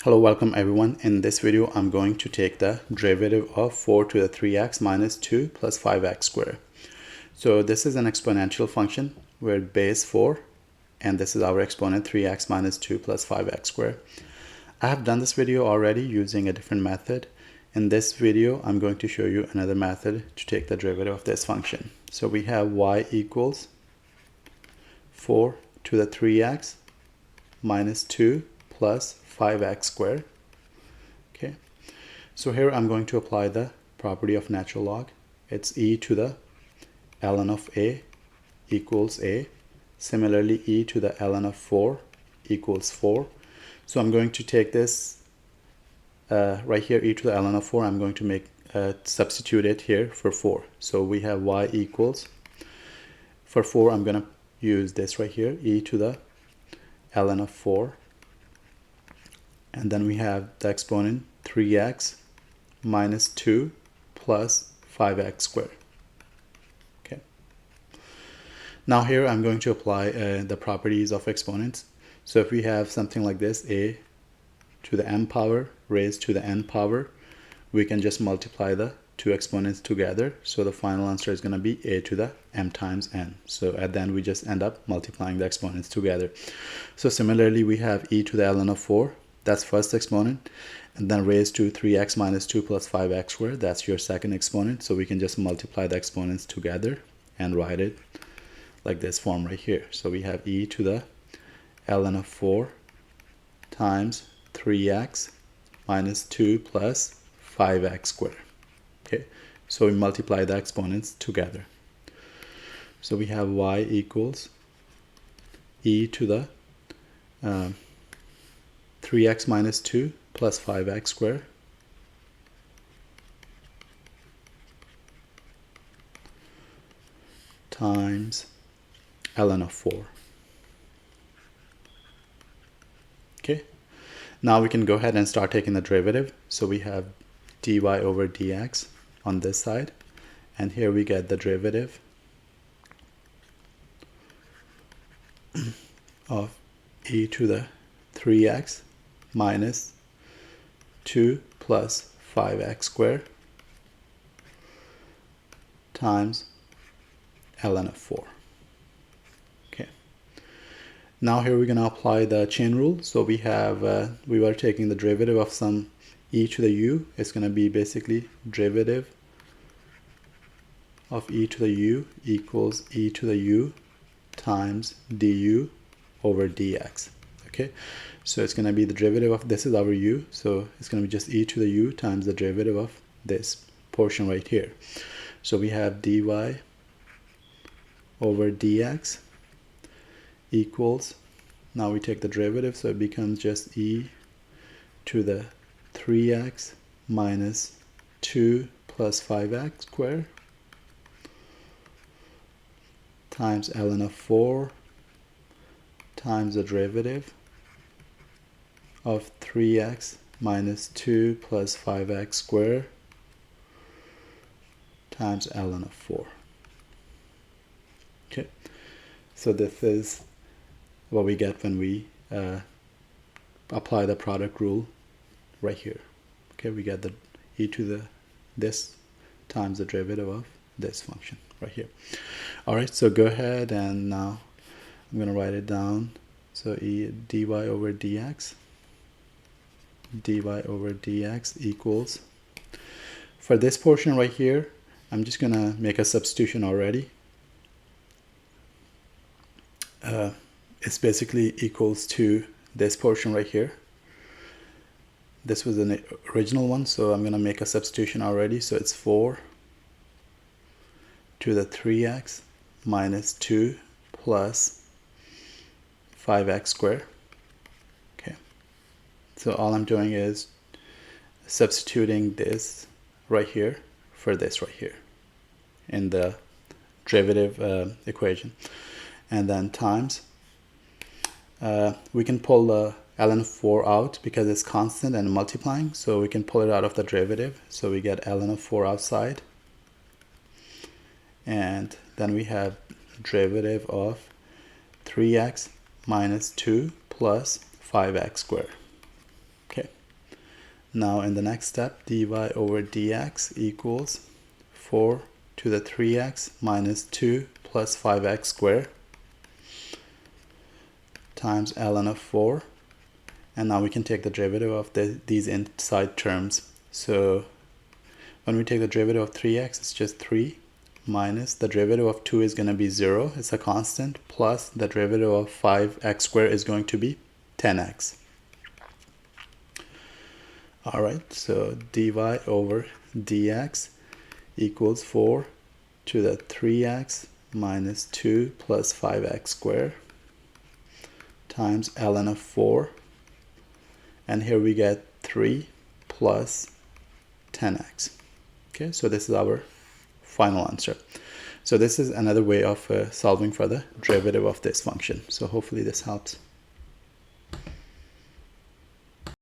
Hello, welcome everyone. In this video, I'm going to take the derivative of 4 to the 3x minus 2 plus 5x squared. So this is an exponential function where base 4 and this is our exponent 3x minus 2 plus 5x squared. I have done this video already using a different method. In this video, I'm going to show you another method to take the derivative of this function. So we have y equals 4 to the 3x minus 2 plus 5x squared. Okay, so here I'm going to apply the property of natural log. It's e to the ln of a equals a. Similarly, e to the ln of 4 equals 4. So I'm going to take this right here, e to the ln of 4. I'm going to make substitute it here for 4. So we have y equals, for 4 I'm going to use this right here, e to the ln of 4. And then we have the exponent 3x minus 2 plus 5x squared. Okay. Now here I'm going to apply the properties of exponents. So if we have something like this, a to the m power raised to the n power, we can just multiply the two exponents together. So the final answer is going to be a to the m times n. So at the end we just end up multiplying the exponents together. So similarly, we have e to the ln of 4. That's first exponent, and then raised to 3x minus 2 plus 5x squared. That's your second exponent. So we can just multiply the exponents together and write it like this form right here. So we have e to the ln of 4 times 3x minus 2 plus 5x squared. Okay, so we multiply the exponents together. So we have y equals e to the 3x minus 2 plus 5x squared times ln of 4. Okay, now we can go ahead and start taking the derivative. So we have dy over dx on this side, and here we get the derivative of e to the 3x minus 2 plus 5x squared times ln of 4. Okay. Now here we're going to apply the chain rule. So we have, we were taking the derivative of some e to the u. It's going to be basically derivative of e to the u equals e to the u times du over dx. Okay, so it's going to be the derivative of, this is our u, so it's going to be just e to the u times the derivative of this portion right here. So we have dy over dx equals, now we take the derivative, so it becomes just e to the 3x minus 2 plus 5x squared times ln of 4 times the derivative of 3x minus 2 plus 5x squared times ln of 4. Okay, so this is what we get when we apply the product rule right here. Okay, we get the e to the this times the derivative of this function right here. All right, so go ahead and now I'm going to write it down. So e dy over dx equals, for this portion right here, I'm just going to make a substitution already. It's basically equals to this portion right here. This was an original one, so I'm going to make a substitution already. So it's 4 to the 3x minus 2 plus 5x squared. Okay, so all I'm doing is substituting this right here for this right here in the derivative equation, and then times, we can pull the ln of 4 out because it's constant and multiplying, so we can pull it out of the derivative. So we get ln of 4 outside, and then we have derivative of 3x minus 2 plus 5x squared. Okay, Now in the next step, dy over dx equals 4 to the 3x minus 2 plus 5x squared times ln of 4. And now we can take the derivative of these inside terms. So when we take the derivative of 3x, it's just 3 minus the derivative of 2 is going to be 0. It's a constant, plus the derivative of 5x squared is going to be 10x. All right, so dy over dx equals 4 to the 3x minus 2 plus 5x squared times ln of 4. And here we get 3 plus 10x. Okay, so this is our final answer. So this is another way of solving for the derivative of this function. So hopefully this helps.